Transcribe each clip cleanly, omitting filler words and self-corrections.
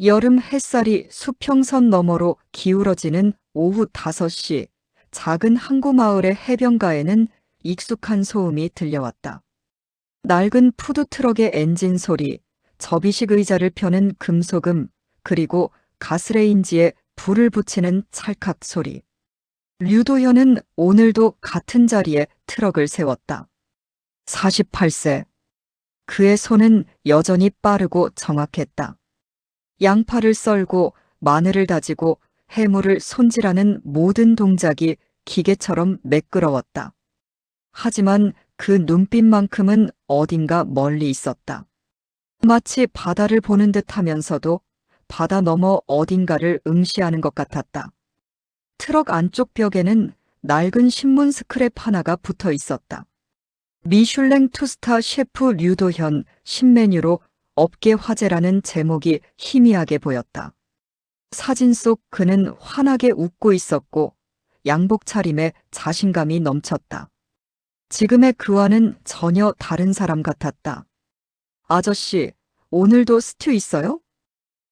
여름 햇살이 수평선 너머로 기울어지는 오후 5시, 작은 항구 마을의 해변가에는 익숙한 소음이 들려왔다. 낡은 푸드트럭의 엔진 소리, 접이식 의자를 펴는 금소금, 그리고 가스레인지에 불을 붙이는 찰칵 소리. 류도현은 오늘도 같은 자리에 트럭을 세웠다. 48세. 그의 손은 여전히 빠르고 정확했다. 양파를 썰고 마늘을 다지고 해물을 손질하는 모든 동작이 기계처럼 매끄러웠다. 하지만 그 눈빛만큼은 어딘가 멀리 있었다. 마치 바다를 보는 듯 하면서도 바다 너머 어딘가를 응시하는 것 같았다. 트럭 안쪽 벽에는 낡은 신문 스크랩 하나가 붙어 있었다. 미슐랭 투스타 셰프 류도현 신메뉴로 업계 화제라는 제목이 희미하게 보였다. 사진 속 그는 환하게 웃고 있었고 양복 차림에 자신감이 넘쳤다. 지금의 그와는 전혀 다른 사람 같았다. 아저씨, 오늘도 스튜 있어요?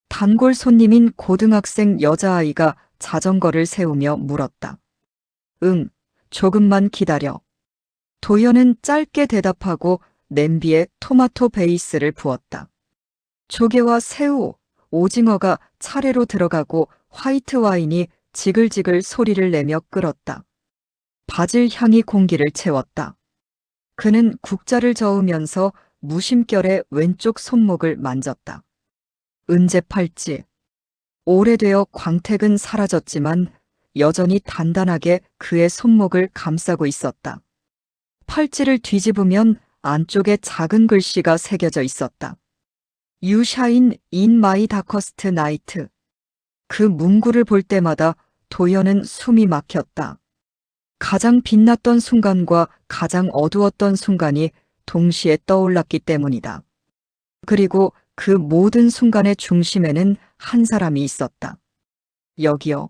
단골 손님인 고등학생 여자아이가 자전거를 세우며 물었다. 응, 조금만 기다려. 도현은 짧게 대답하고 냄비에 토마토 베이스를 부었다. 조개와 새우, 오징어가 차례로 들어가고 화이트 와인이 지글지글 소리를 내며 끓었다. 바질 향이 공기를 채웠다. 그는 국자를 저으면서 무심결에 왼쪽 손목을 만졌다. 은재 팔찌. 오래되어 광택은 사라졌지만 여전히 단단하게 그의 손목을 감싸고 있었다. 팔찌를 뒤집으면 안쪽에 작은 글씨가 새겨져 있었다. You shine in my darkest night. 그 문구를 볼 때마다 도현은 숨이 막혔다. 가장 빛났던 순간과 가장 어두웠던 순간이 동시에 떠올랐기 때문이다. 그리고 그 모든 순간의 중심에는 한 사람이 있었다. 여기요.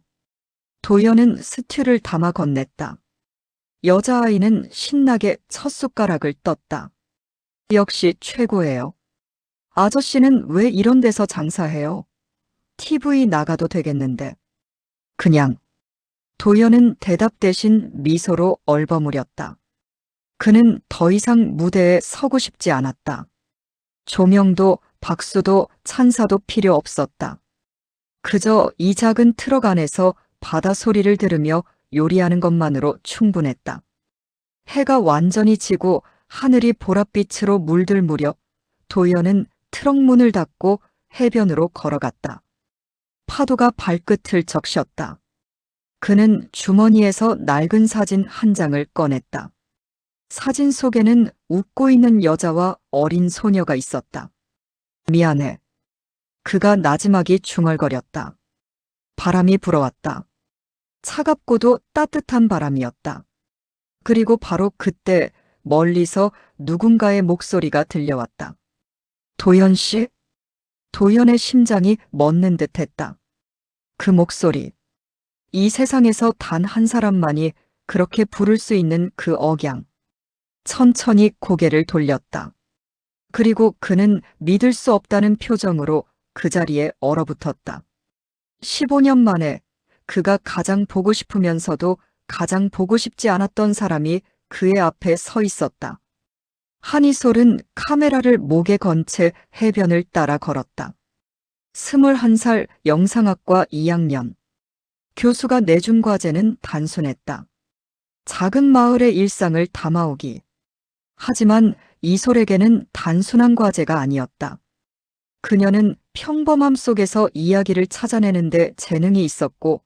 도현은 스튜를 담아 건넸다. 여자아이는 신나게 첫 숟가락을 떴다. 역시 최고예요. 아저씨는 왜 이런 데서 장사해요? TV 나가도 되겠는데. 그냥. 도현은 대답 대신 미소로 얼버무렸다. 그는 더 이상 무대에 서고 싶지 않았다. 조명도 박수도 찬사도 필요 없었다. 그저 이 작은 트럭 안에서 바다 소리를 들으며 요리하는 것만으로 충분했다. 해가 완전히 지고 하늘이 보랏빛으로 물들 무렵 도현은 트럭 문을 닫고 해변으로 걸어갔다. 파도가 발끝을 적셨다. 그는 주머니에서 낡은 사진 한 장을 꺼냈다. 사진 속에는 웃고 있는 여자와 어린 소녀가 있었다. 미안해. 그가 나지막이 중얼거렸다. 바람이 불어왔다. 차갑고도 따뜻한 바람이었다. 그리고 바로 그때 멀리서 누군가의 목소리가 들려왔다. 도현 씨? 도현의 심장이 멎는 듯했다. 그 목소리. 이 세상에서 단 한 사람만이 그렇게 부를 수 있는 그 억양. 천천히 고개를 돌렸다. 그리고 그는 믿을 수 없다는 표정으로 그 자리에 얼어붙었다. 15년 만에 그가 가장 보고 싶으면서도 가장 보고 싶지 않았던 사람이 그의 앞에 서 있었다. 한이솔은 카메라를 목에 건 채 해변을 따라 걸었다. 21살 영상학과 2학년. 교수가 내준 과제는 단순했다. 작은 마을의 일상을 담아오기. 하지만 이솔에게는 단순한 과제가 아니었다. 그녀는 평범함 속에서 이야기를 찾아내는데 재능이 있었고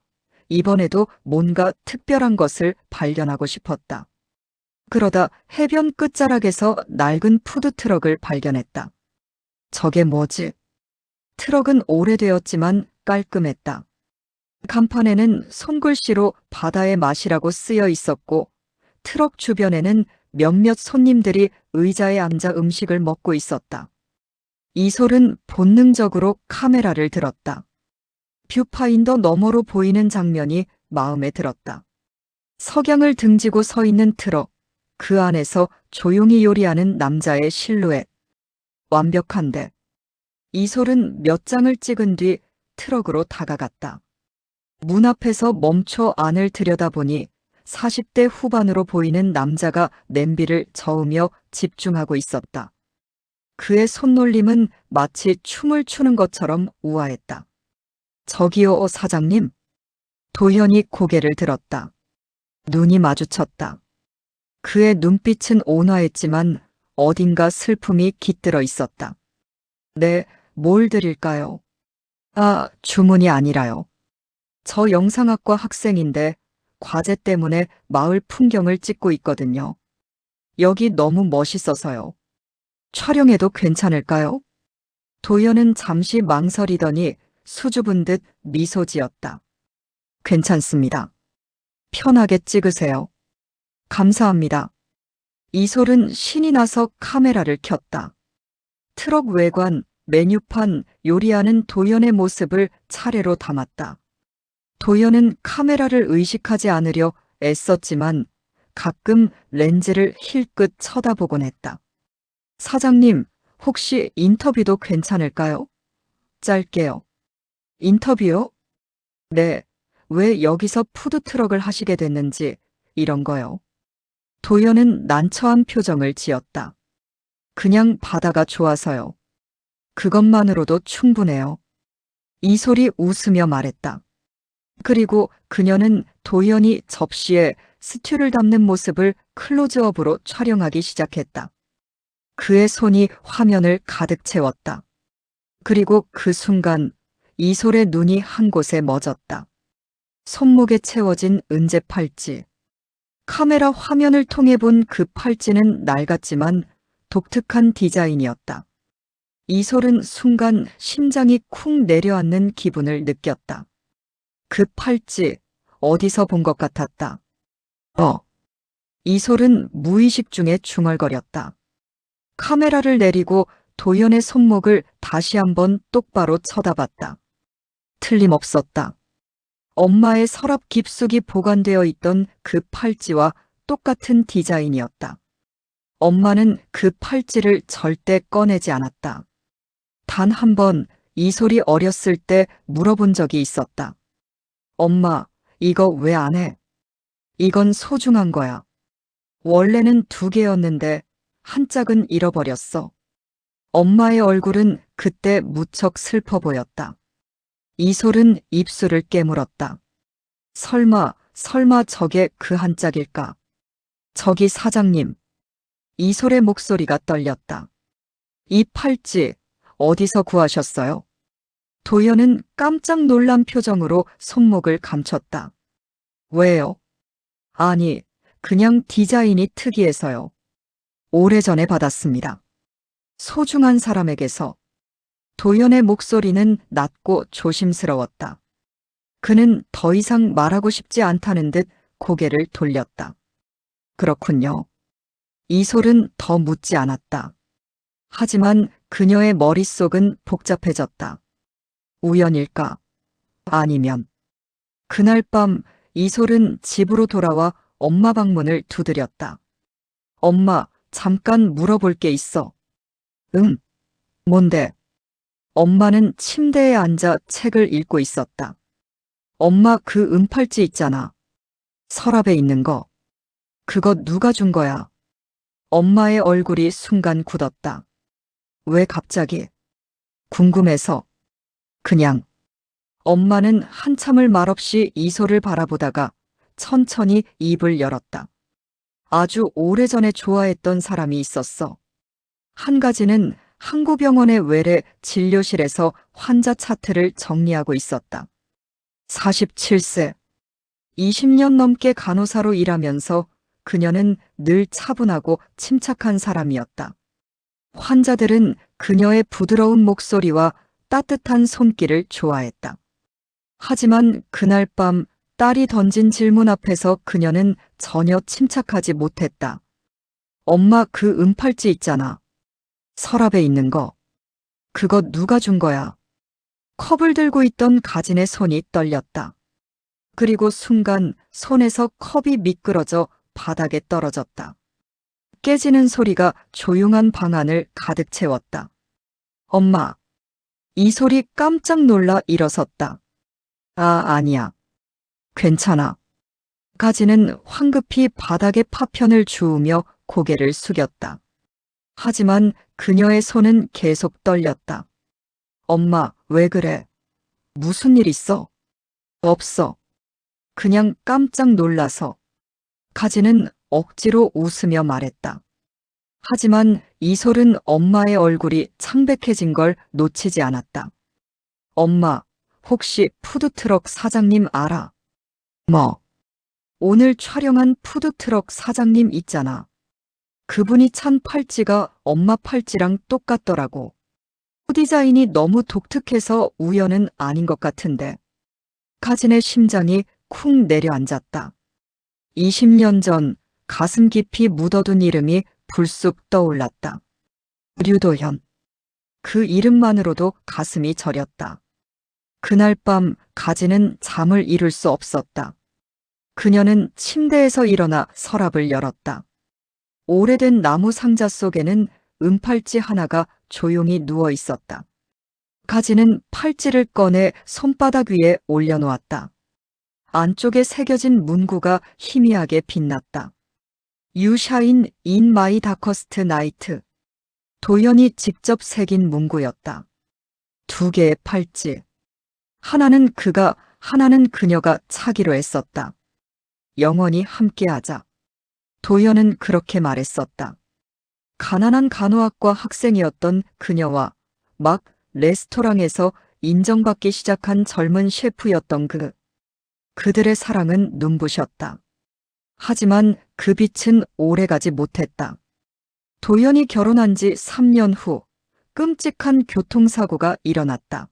이번에도 뭔가 특별한 것을 발견하고 싶었다. 그러다 해변 끝자락에서 낡은 푸드트럭을 발견했다. 저게 뭐지? 트럭은 오래되었지만 깔끔했다. 간판에는 손글씨로 바다의 맛이라고 쓰여 있었고 트럭 주변에는 몇몇 손님들이 의자에 앉아 음식을 먹고 있었다. 이솔은 본능적으로 카메라를 들었다. 뷰파인더 너머로 보이는 장면이 마음에 들었다. 석양을 등지고 서 있는 트럭, 그 안에서 조용히 요리하는 남자의 실루엣. 완벽한데. 이솔은 몇 장을 찍은 뒤 트럭으로 다가갔다. 문 앞에서 멈춰 안을 들여다보니 40대 후반으로 보이는 남자가 냄비를 저으며 집중하고 있었다. 그의 손놀림은 마치 춤을 추는 것처럼 우아했다. 저기요, 사장님. 도현이 고개를 들었다. 눈이 마주쳤다. 그의 눈빛은 온화했지만 어딘가 슬픔이 깃들어 있었다. 네, 뭘 드릴까요? 아, 주문이 아니라요. 저 영상학과 학생인데 과제 때문에 마을 풍경을 찍고 있거든요. 여기 너무 멋있어서요. 촬영해도 괜찮을까요? 도연은 잠시 망설이더니 수줍은 듯 미소 지었다. 괜찮습니다. 편하게 찍으세요. 감사합니다. 이솔은 신이 나서 카메라를 켰다. 트럭 외관, 메뉴판, 요리하는 도연의 모습을 차례로 담았다. 도연은 카메라를 의식하지 않으려 애썼지만 가끔 렌즈를 힐끗 쳐다보곤 했다. 사장님, 혹시 인터뷰도 괜찮을까요? 짧게요. 인터뷰요? 네. 왜 여기서 푸드트럭을 하시게 됐는지 이런 거요. 도연은 난처한 표정을 지었다. 그냥 바다가 좋아서요. 그것만으로도 충분해요. 이솔이 웃으며 말했다. 그리고 그녀는 도연이 접시에 스튜를 담는 모습을 클로즈업으로 촬영하기 시작했다. 그의 손이 화면을 가득 채웠다. 그리고 그 순간 이솔의 눈이 한 곳에 멎었다. 손목에 채워진 은재 팔찌. 카메라 화면을 통해 본 그 팔찌는 낡았지만 독특한 디자인이었다. 이솔은 순간 심장이 쿵 내려앉는 기분을 느꼈다. 그 팔찌, 어디서 본 것 같았다. 이솔은 무의식 중에 중얼거렸다. 카메라를 내리고 도연의 손목을 다시 한번 똑바로 쳐다봤다. 틀림없었다. 엄마의 서랍 깊숙이 보관되어 있던 그 팔찌와 똑같은 디자인이었다. 엄마는 그 팔찌를 절대 꺼내지 않았다. 단 한 번 이솔이 어렸을 때 물어본 적이 있었다. 엄마, 이거 왜 안 해? 이건 소중한 거야. 원래는 2개였는데 한 짝은 잃어버렸어. 엄마의 얼굴은 그때 무척 슬퍼 보였다. 이솔은 입술을 깨물었다. 설마 저게 그 한 짝일까? 저기 사장님. 이솔의 목소리가 떨렸다. 이 팔찌 어디서 구하셨어요? 도연은 깜짝 놀란 표정으로 손목을 감췄다. 왜요? 아니, 그냥 디자인이 특이해서요. 오래전에 받았습니다. 소중한 사람에게서. 도연의 목소리는 낮고 조심스러웠다. 그는 더 이상 말하고 싶지 않다는 듯 고개를 돌렸다. 그렇군요. 이솔은 더 묻지 않았다. 하지만 그녀의 머릿속은 복잡해졌다. 우연일까? 아니면. 그날 밤 이솔은 집으로 돌아와 엄마 방문을 두드렸다. 엄마, 잠깐 물어볼 게 있어. 응. 뭔데? 엄마는 침대에 앉아 책을 읽고 있었다. 엄마 그 은팔찌 있잖아. 서랍에 있는 거. 그거 누가 준 거야? 엄마의 얼굴이 순간 굳었다. 왜 갑자기? 궁금해서. 그냥. 엄마는 한참을 말없이 이솔을 바라보다가 천천히 입을 열었다. 아주 오래전에 좋아했던 사람이 있었어. 한 가지는 항구병원의 외래 진료실에서 환자 차트를 정리하고 있었다. 47세. 20년 넘게 간호사로 일하면서 그녀는 늘 차분하고 침착한 사람이었다. 환자들은 그녀의 부드러운 목소리와 따뜻한 손길을 좋아했다. 하지만 그날 밤 딸이 던진 질문 앞에서 그녀는 전혀 침착하지 못했다. 엄마 그 은팔찌 있잖아. 서랍에 있는 거. 그거 누가 준 거야? 컵을 들고 있던 가진의 손이 떨렸다. 그리고 순간 손에서 컵이 미끄러져 바닥에 떨어졌다. 깨지는 소리가 조용한 방 안을 가득 채웠다. 엄마, 이솔이 깜짝 놀라 일어섰다. 아니야. 괜찮아. 가지는 황급히 바닥에 파편을 주우며 고개를 숙였다. 하지만 그녀의 손은 계속 떨렸다. 엄마, 왜 그래? 무슨 일 있어? 없어. 그냥 깜짝 놀라서. 가지는 억지로 웃으며 말했다. 하지만 이솔은 엄마의 얼굴이 창백해진 걸 놓치지 않았다. 엄마, 혹시 푸드트럭 사장님 알아? 뭐? 오늘 촬영한 푸드트럭 사장님 있잖아. 그분이 찬 팔찌가 엄마 팔찌랑 똑같더라고. 디자인이 너무 독특해서 우연은 아닌 것 같은데. 가진의 심장이 쿵 내려앉았다. 20년 전 가슴 깊이 묻어둔 이름이 불쑥 떠올랐다. 류도현. 그 이름만으로도 가슴이 저렸다. 그날 밤 가지는 잠을 이룰 수 없었다. 그녀는 침대에서 일어나 서랍을 열었다. 오래된 나무 상자 속에는 은팔찌 하나가 조용히 누워 있었다. 가지는 팔찌를 꺼내 손바닥 위에 올려놓았다. 안쪽에 새겨진 문구가 희미하게 빛났다. You shine in my darkest night. 도연이 직접 새긴 문구였다. 두 개의 팔찌. 하나는 그가, 하나는 그녀가 차기로 했었다. 영원히 함께하자. 도연은 그렇게 말했었다. 가난한 간호학과 학생이었던 그녀와 막 레스토랑에서 인정받기 시작한 젊은 셰프였던 그들의 사랑은 눈부셨다. 하지만 그 빛은 오래가지 못했다. 도연이 결혼한 지 3년 후 끔찍한 교통사고가 일어났다.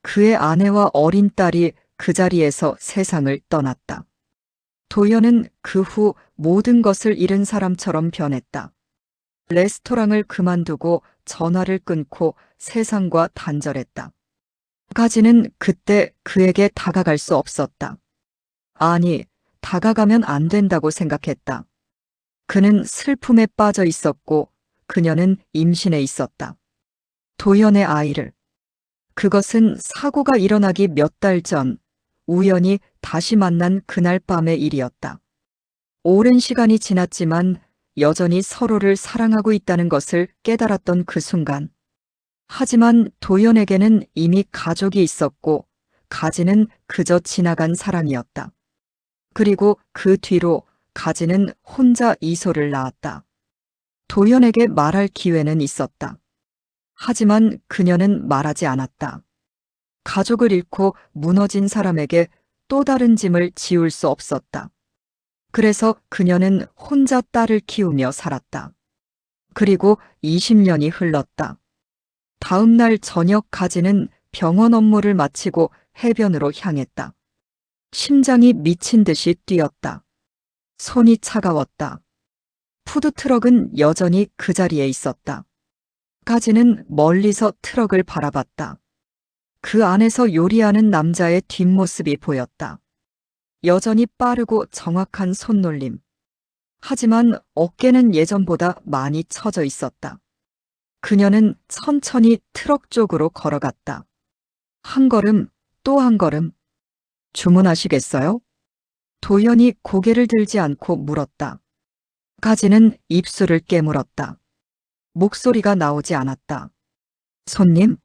그의 아내와 어린 딸이 그 자리에서 세상을 떠났다. 도연은 그 후 모든 것을 잃은 사람처럼 변했다. 레스토랑을 그만두고 전화를 끊고 세상과 단절했다. 가지는 그때 그에게 다가갈 수 없었다. 아니, 다가가면 안 된다고 생각했다. 그는 슬픔에 빠져 있었고 그녀는 임신해 있었다. 도연의 아이를. 그것은 사고가 일어나기 몇 달 전 우연히 다시 만난 그날 밤의 일이었다. 오랜 시간이 지났지만 여전히 서로를 사랑하고 있다는 것을 깨달았던 그 순간. 하지만 도연에게는 이미 가족이 있었고 가지는 그저 지나간 사랑이었다. 그리고 그 뒤로 가지는 혼자 이솔을 낳았다. 도연에게 말할 기회는 있었다. 하지만 그녀는 말하지 않았다. 가족을 잃고 무너진 사람에게 또 다른 짐을 지울 수 없었다. 그래서 그녀는 혼자 딸을 키우며 살았다. 그리고 20년이 흘렀다. 다음 날 저녁 가지는 병원 업무를 마치고 해변으로 향했다. 심장이 미친 듯이 뛰었다. 손이 차가웠다. 푸드트럭은 여전히 그 자리에 있었다. 가지는 멀리서 트럭을 바라봤다. 그 안에서 요리하는 남자의 뒷모습이 보였다. 여전히 빠르고 정확한 손놀림. 하지만 어깨는 예전보다 많이 처져 있었다. 그녀는 천천히 트럭 쪽으로 걸어갔다. 한 걸음, 또 한 걸음. 주문하시겠어요? 도연이 고개를 들지 않고 물었다. 가지는 입술을 깨물었다. 목소리가 나오지 않았다. 손님?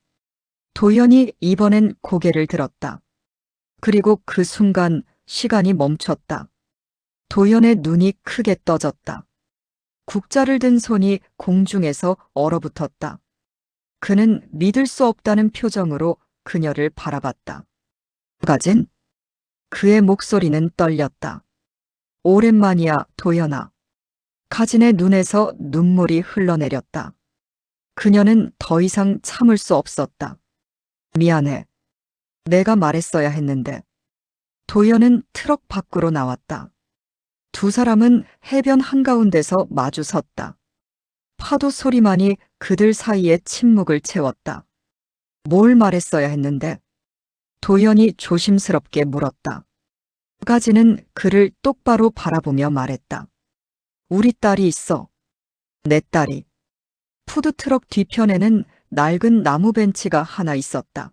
도연이 이번엔 고개를 들었다. 그리고 그 순간 시간이 멈췄다. 도연의 눈이 크게 떠졌다. 국자를 든 손이 공중에서 얼어붙었다. 그는 믿을 수 없다는 표정으로 그녀를 바라봤다. 가진? 그의 목소리는 떨렸다. 오랜만이야, 도연아. 가진의 눈에서 눈물이 흘러내렸다. 그녀는 더 이상 참을 수 없었다. 미안해. 내가 말했어야 했는데. 도연은 트럭 밖으로 나왔다. 두 사람은 해변 한가운데서 마주 섰다. 파도 소리만이 그들 사이의 침묵을 채웠다. 뭘 말했어야 했는데? 도연이 조심스럽게 물었다. 가지는 그를 똑바로 바라보며 말했다. 우리 딸이 있어. 내 딸이. 푸드트럭 뒤편에는 낡은 나무 벤치가 하나 있었다.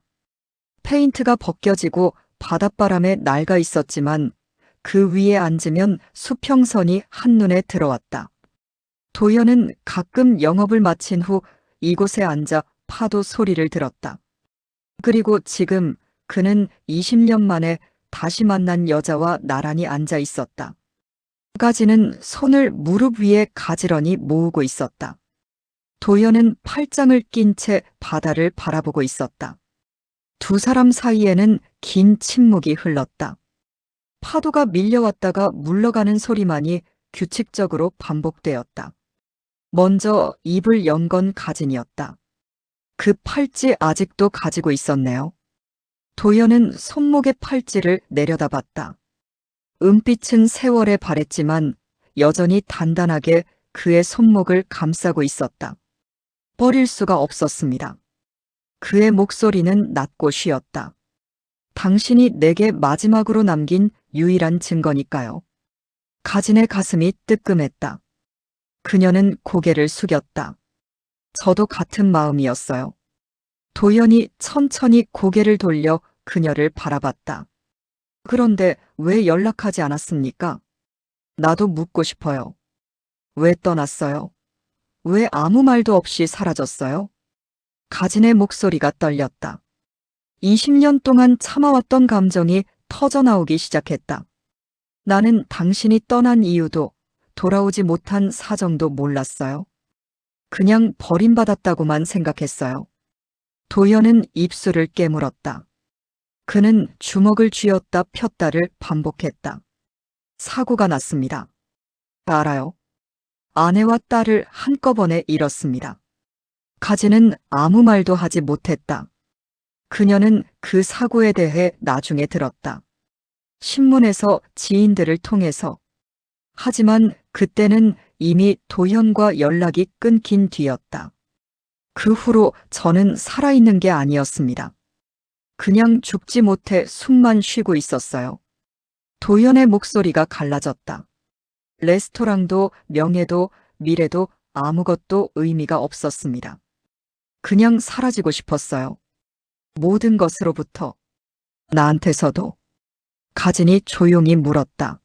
페인트가 벗겨지고 바닷바람에 낡아 있었지만 그 위에 앉으면 수평선이 한눈에 들어왔다. 도연은 가끔 영업을 마친 후 이곳에 앉아 파도 소리를 들었다. 그리고 지금 그는 20년 만에 다시 만난 여자와 나란히 앉아 있었다. 가지는 손을 무릎 위에 가지런히 모으고 있었다. 도연은 팔짱을 낀 채 바다를 바라보고 있었다. 두 사람 사이에는 긴 침묵이 흘렀다. 파도가 밀려왔다가 물러가는 소리만이 규칙적으로 반복되었다. 먼저 입을 연 건 가진이었다. 그 팔찌 아직도 가지고 있었네요. 도연은 손목의 팔찌를 내려다봤다. 은빛은 세월에 바랬지만 여전히 단단하게 그의 손목을 감싸고 있었다. 버릴 수가 없었습니다. 그의 목소리는 낮고 쉬었다. 당신이 내게 마지막으로 남긴 유일한 증거니까요. 가진의 가슴이 뜨끔했다. 그녀는 고개를 숙였다. 저도 같은 마음이었어요. 도연이 천천히 고개를 돌려 그녀를 바라봤다. 그런데 왜 연락하지 않았습니까? 나도 묻고 싶어요. 왜 떠났어요? 왜 아무 말도 없이 사라졌어요? 가진의 목소리가 떨렸다. 20년 동안 참아왔던 감정이 터져나오기 시작했다. 나는 당신이 떠난 이유도 돌아오지 못한 사정도 몰랐어요. 그냥 버림받았다고만 생각했어요. 도연은 입술을 깨물었다. 그는 주먹을 쥐었다 폈다를 반복했다. 사고가 났습니다. 알아요. 아내와 딸을 한꺼번에 잃었습니다. 가지는 아무 말도 하지 못했다. 그녀는 그 사고에 대해 나중에 들었다. 신문에서 지인들을 통해서. 하지만 그때는 이미 도현과 연락이 끊긴 뒤였다. 그 후로 저는 살아있는 게 아니었습니다. 그냥 죽지 못해 숨만 쉬고 있었어요. 도연의 목소리가 갈라졌다. 레스토랑도 명예도 미래도 아무것도 의미가 없었습니다. 그냥 사라지고 싶었어요. 모든 것으로부터. 나한테서도. 가진이 조용히 물었다.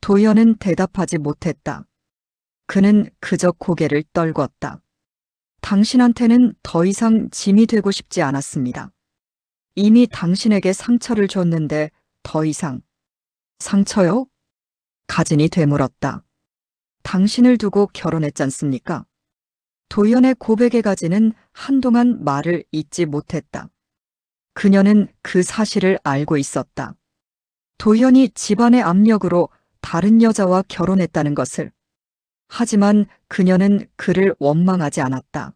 도연은 대답하지 못했다. 그는 그저 고개를 떨궜다. 당신한테는 더 이상 짐이 되고 싶지 않았습니다. 이미 당신에게 상처를 줬는데 더 이상. 상처요? 가진이 되물었다. 당신을 두고 결혼했잖습니까? 도연의 고백의 가진은 한동안 말을 잇지 못했다. 그녀는 그 사실을 알고 있었다. 도연이 집안의 압력으로 다른 여자와 결혼했다는 것을. 하지만 그녀는 그를 원망하지 않았다.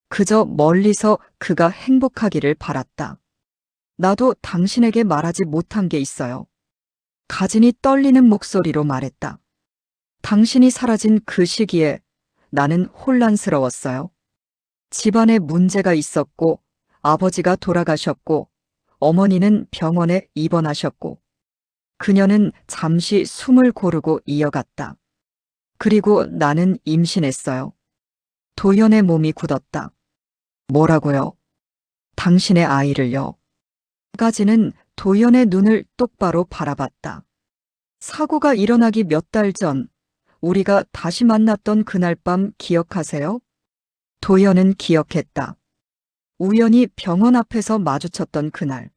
그저 멀리서 그가 행복하기를 바랐다. 나도 당신에게 말하지 못한 게 있어요. 가진이 떨리는 목소리로 말했다. 당신이 사라진 그 시기에 나는 혼란스러웠어요. 집안에 문제가 있었고, 아버지가 돌아가셨고, 어머니는 병원에 입원하셨고, 그녀는 잠시 숨을 고르고 이어갔다. 그리고 나는 임신했어요. 도연의 몸이 굳었다. 뭐라고요? 당신의 아이를요. 가지는 도연의 눈을 똑바로 바라봤다. 사고가 일어나기 몇 달 전, 우리가 다시 만났던 그날 밤 기억하세요? 도연은 기억했다. 우연히 병원 앞에서 마주쳤던 그날.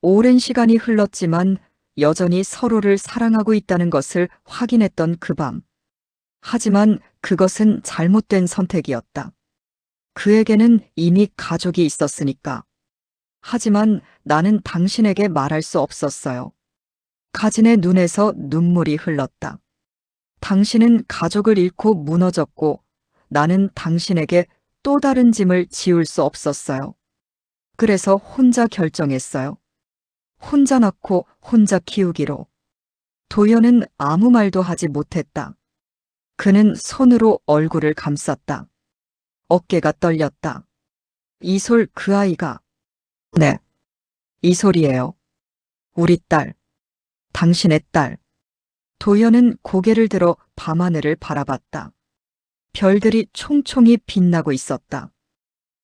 오랜 시간이 흘렀지만 여전히 서로를 사랑하고 있다는 것을 확인했던 그 밤. 하지만 그것은 잘못된 선택이었다. 그에게는 이미 가족이 있었으니까. 하지만 나는 당신에게 말할 수 없었어요. 가진의 눈에서 눈물이 흘렀다. 당신은 가족을 잃고 무너졌고 나는 당신에게 또 다른 짐을 지울 수 없었어요. 그래서 혼자 결정했어요. 혼자 낳고 혼자 키우기로. 도연은 아무 말도 하지 못했다. 그는 손으로 얼굴을 감쌌다. 어깨가 떨렸다. 이솔 그 아이가. 네. 이솔이에요. 우리 딸. 당신의 딸. 도연은 고개를 들어 밤하늘을 바라봤다. 별들이 총총히 빛나고 있었다.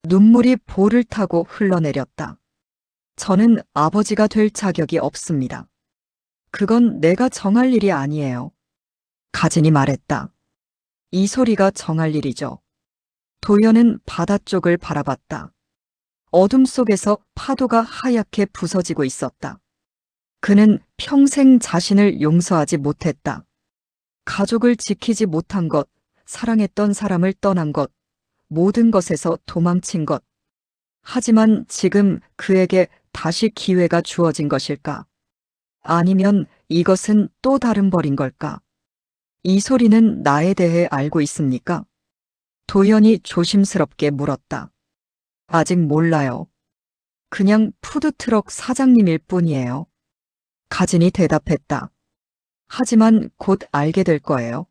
눈물이 볼을 타고 흘러내렸다. 저는 아버지가 될 자격이 없습니다. 그건 내가 정할 일이 아니에요. 가진이 말했다. 이 소리가 정할 일이죠. 도연은 바다 쪽을 바라봤다. 어둠 속에서 파도가 하얗게 부서지고 있었다. 그는 평생 자신을 용서하지 못했다. 가족을 지키지 못한 것, 사랑했던 사람을 떠난 것, 모든 것에서 도망친 것. 하지만 지금 그에게 다시 기회가 주어진 것일까? 아니면 이것은 또 다른 벌인 걸까? 이 소리는 나에 대해 알고 있습니까? 도연이 조심스럽게 물었다. 아직 몰라요. 그냥 푸드트럭 사장님일 뿐이에요. 가진이 대답했다. 하지만 곧 알게 될 거예요.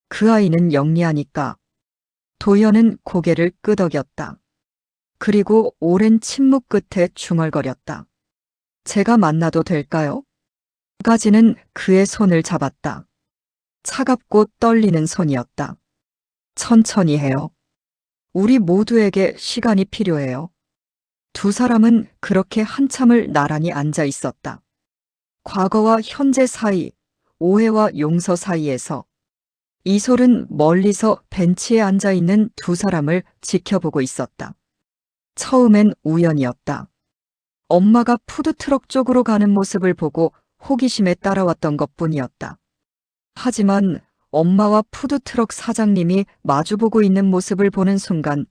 그 아이는 영리하니까. 도연은 고개를 끄덕였다. 그리고 오랜 침묵 끝에 중얼거렸다. 제가 만나도 될까요? 가진은 그의 손을 잡았다. 차갑고 떨리는 손이었다. 천천히 해요. 우리 모두에게 시간이 필요해요. 두 사람은 그렇게 한참을 나란히 앉아 있었다. 과거와 현재 사이, 오해와 용서 사이에서 이솔은 멀리서 벤치에 앉아 있는 두 사람을 지켜보고 있었다. 처음엔 우연이었다. 엄마가 푸드트럭 쪽으로 가는 모습을 보고 호기심에 따라왔던 것뿐이었다. 하지만 엄마와 푸드트럭 사장님이 마주보고 있는 모습을 보는 순간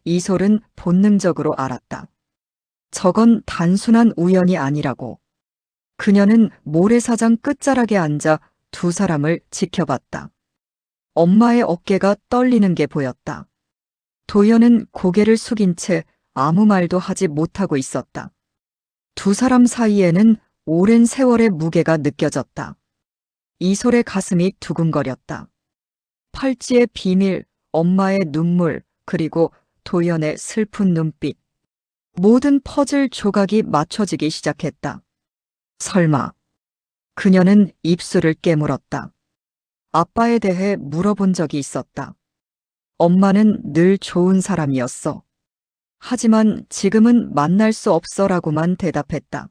이솔은 본능적으로 알았다. 저건 단순한 우연이 아니라고. 그녀는 모래사장 끝자락에 앉아 두 사람을 지켜봤다. 엄마의 어깨가 떨리는 게 보였다. 도연은 고개를 숙인 채 아무 말도 하지 못하고 있었다. 두 사람 사이에는 오랜 세월의 무게가 느껴졌다. 이솔의 가슴이 두근거렸다. 팔찌의 비밀, 엄마의 눈물, 그리고 도연의 슬픈 눈빛. 모든 퍼즐 조각이 맞춰지기 시작했다. 설마. 그녀는 입술을 깨물었다. 아빠에 대해 물어본 적이 있었다. 엄마는 늘 좋은 사람이었어. 하지만 지금은 만날 수 없어라고만 대답했다.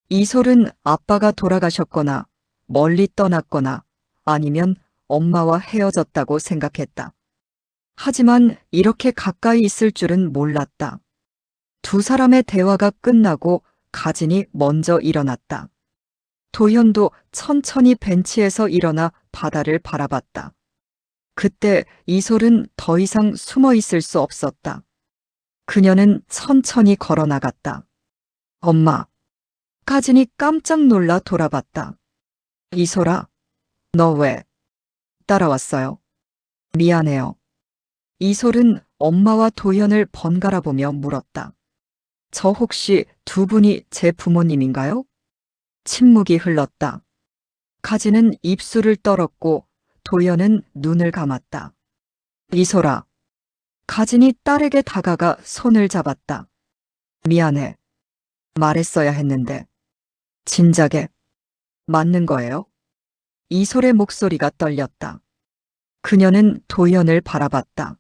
이솔은 아빠가 돌아가셨거나 멀리 떠났거나 아니면 엄마와 헤어졌다고 생각했다. 하지만 이렇게 가까이 있을 줄은 몰랐다. 두 사람의 대화가 끝나고 가진이 먼저 일어났다. 도현도 천천히 벤치에서 일어나 바다를 바라봤다. 그때 이솔은 더 이상 숨어 있을 수 없었다. 그녀는 천천히 걸어 나갔다. 엄마. 가진이 깜짝 놀라 돌아봤다. 이솔아, 너 왜 따라왔어요? 미안해요. 이솔은 엄마와 도연을 번갈아 보며 물었다. 저 혹시 두 분이 제 부모님인가요? 침묵이 흘렀다. 가진은 입술을 떨었고 도연은 눈을 감았다. 이솔아. 가진이 딸에게 다가가 손을 잡았다. 미안해. 말했어야 했는데. 진작에. 맞는 거예요? 이솔의 목소리가 떨렸다. 그녀는 도연을 바라봤다.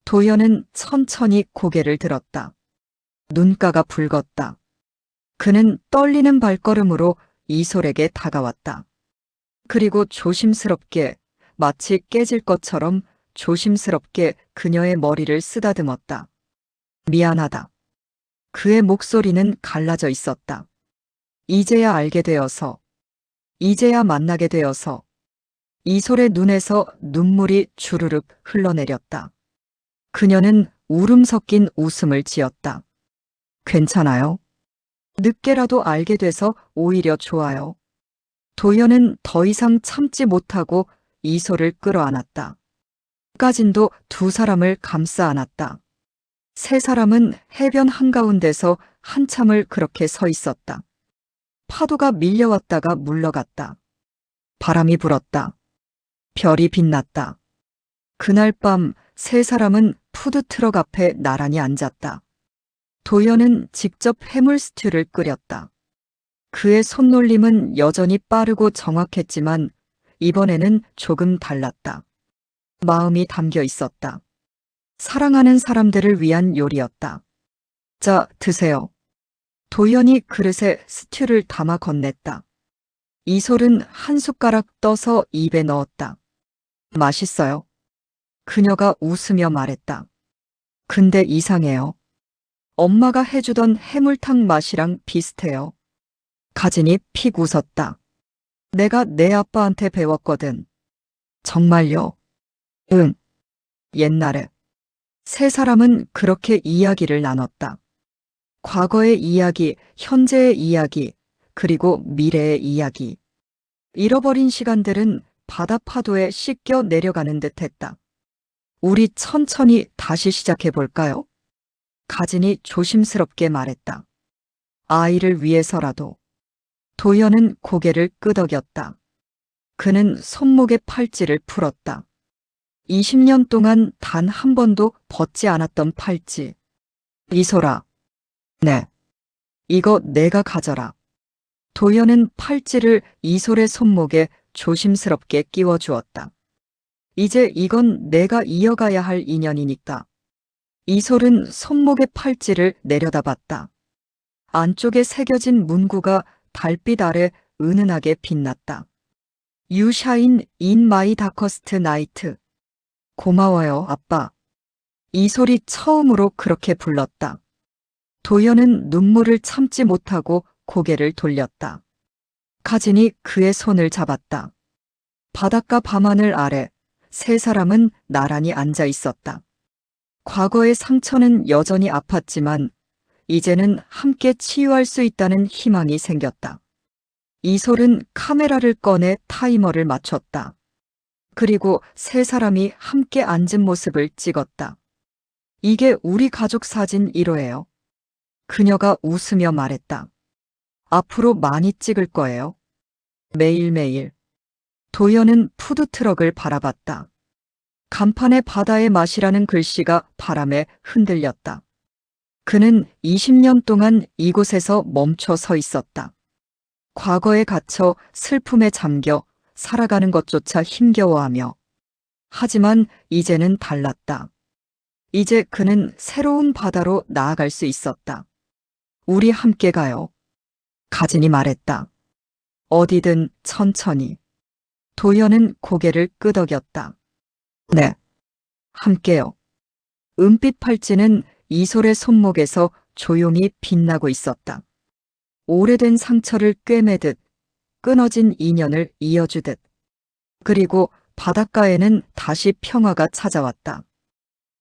도연은 천천히 고개를 들었다. 눈가가 붉었다. 그는 떨리는 발걸음으로 이솔에게 다가왔다. 그리고 조심스럽게, 마치 깨질 것처럼 조심스럽게 그녀의 머리를 쓰다듬었다. 미안하다. 그의 목소리는 갈라져 있었다. 이제야 알게 되어서, 이제야 만나게 되어서. 이솔의 눈에서 눈물이 주르륵 흘러내렸다. 그녀는 울음 섞인 웃음을 지었다. 괜찮아요? 늦게라도 알게 돼서 오히려 좋아요. 도연은 더 이상 참지 못하고 이솔을 끌어안았다. 가진도 두 사람을 감싸 안았다. 세 사람은 해변 한가운데서 한참을 그렇게 서 있었다. 파도가 밀려왔다가 물러갔다. 바람이 불었다. 별이 빛났다. 그날 밤 세 사람은 푸드트럭 앞에 나란히 앉았다. 도연은 직접 해물 스튜를 끓였다. 그의 손놀림은 여전히 빠르고 정확했지만 이번에는 조금 달랐다. 마음이 담겨 있었다. 사랑하는 사람들을 위한 요리였다. 자, 드세요. 도연이 그릇에 스튜를 담아 건넸다. 이솔은 한 숟가락 떠서 입에 넣었다. 맛있어요. 그녀가 웃으며 말했다. 근데 이상해요. 엄마가 해주던 해물탕 맛이랑 비슷해요. 가진이 픽 웃었다. 내가 내 아빠한테 배웠거든. 정말요? 응. 옛날에. 세 사람은 그렇게 이야기를 나눴다. 과거의 이야기, 현재의 이야기, 그리고 미래의 이야기. 잃어버린 시간들은 바다 파도에 씻겨 내려가는 듯 했다. 우리 천천히 다시 시작해 볼까요? 가진이 조심스럽게 말했다. 아이를 위해서라도. 도연은 고개를 끄덕였다. 그는 손목의 팔찌를 풀었다. 20년 동안 단 한 번도 벗지 않았던 팔찌. 이소라. 네. 이거 내가 가져라. 도연은 팔찌를 이솔의 손목에 조심스럽게 끼워 주었다. 이제 이건 내가 이어가야 할 인연이니까. 이솔은 손목의 팔찌를 내려다봤다. 안쪽에 새겨진 문구가 달빛 아래 은은하게 빛났다. You shine in my darkest night. 고마워요, 아빠. 이솔이 처음으로 그렇게 불렀다. 도연은 눈물을 참지 못하고 고개를 돌렸다. 가진이 그의 손을 잡았다. 바닷가 밤하늘 아래 세 사람은 나란히 앉아 있었다. 과거의 상처는 여전히 아팠지만 이제는 함께 치유할 수 있다는 희망이 생겼다. 이솔은 카메라를 꺼내 타이머를 맞췄다. 그리고 세 사람이 함께 앉은 모습을 찍었다. 이게 우리 가족 사진 1호예요. 그녀가 웃으며 말했다. 앞으로 많이 찍을 거예요. 매일매일. 도연은 푸드트럭을 바라봤다. 간판에 바다의 맛이라는 글씨가 바람에 흔들렸다. 그는 20년 동안 이곳에서 멈춰 서 있었다. 과거에 갇혀 슬픔에 잠겨 살아가는 것조차 힘겨워하며. 하지만 이제는 달랐다. 이제 그는 새로운 바다로 나아갈 수 있었다. 우리 함께 가요. 가진이 말했다. 어디든 천천히. 도연은 고개를 끄덕였다. 네. 함께요. 은빛 팔찌는 이솔의 손목에서 조용히 빛나고 있었다. 오래된 상처를 꿰매듯 끊어진 인연을 이어주듯. 그리고 바닷가에는 다시 평화가 찾아왔다.